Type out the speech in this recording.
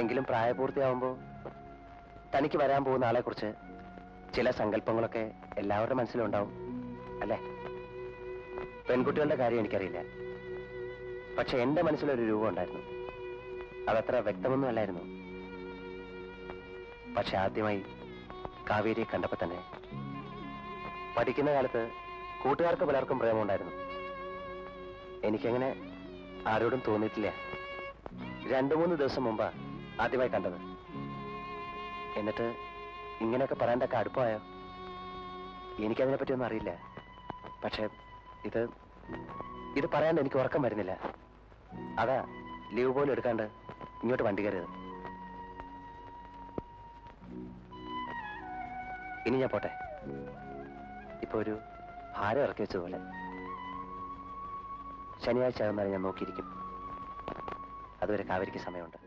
എങ്കിലും പ്രായപൂർത്തിയാവുമ്പോൾ തനിക്ക് വരാൻ പോകുന്ന ആളെക്കുറിച്ച് ചില സങ്കല്പങ്ങളൊക്കെ എല്ലാവരുടെ മനസ്സിലുണ്ടാവും അല്ലേ? പെൺകുട്ടികളുടെ കാര്യം എനിക്കറിയില്ല, പക്ഷെ എന്റെ മനസ്സിലൊരു രൂപം ഉണ്ടായിരുന്നു. അതത്ര വ്യക്തമൊന്നും അല്ലായിരുന്നു. പക്ഷെ ആദ്യമായി കാവേരിയെ കണ്ടപ്പോ തന്നെ, പഠിക്കുന്ന കാലത്ത് കൂട്ടുകാർക്ക് പലർക്കും പ്രേമമുണ്ടായിരുന്നു. എനിക്കങ്ങനെ ആരോടും തോന്നിയിട്ടില്ല. 2-3 ദിവസം മുമ്പാ ആദ്യമായി കണ്ടത്. എന്നിട്ട് ഇങ്ങനെയൊക്കെ പറയാണ്ടൊക്കെ അടുപ്പമായോ? എനിക്കതിനെ പറ്റിയൊന്നും അറിയില്ല. പക്ഷെ ഇത് പറയാണ്ട് എനിക്ക് ഉറക്കം വരുന്നില്ല. അതാ ലീവ് പോലും എടുക്കാണ്ട് ഇങ്ങോട്ട് വണ്ടി കയറിയത്. ഇനി ഞാൻ പോട്ടെ. ഇപ്പൊ ഒരു ഭാരം ഇറക്കി വെച്ചതുപോലെ. ശനിയാഴ്ച ആകുന്നാലും ഞാൻ നോക്കിയിരിക്കും. അതുവരെ കാവേരിക്ക് സമയമുണ്ട്.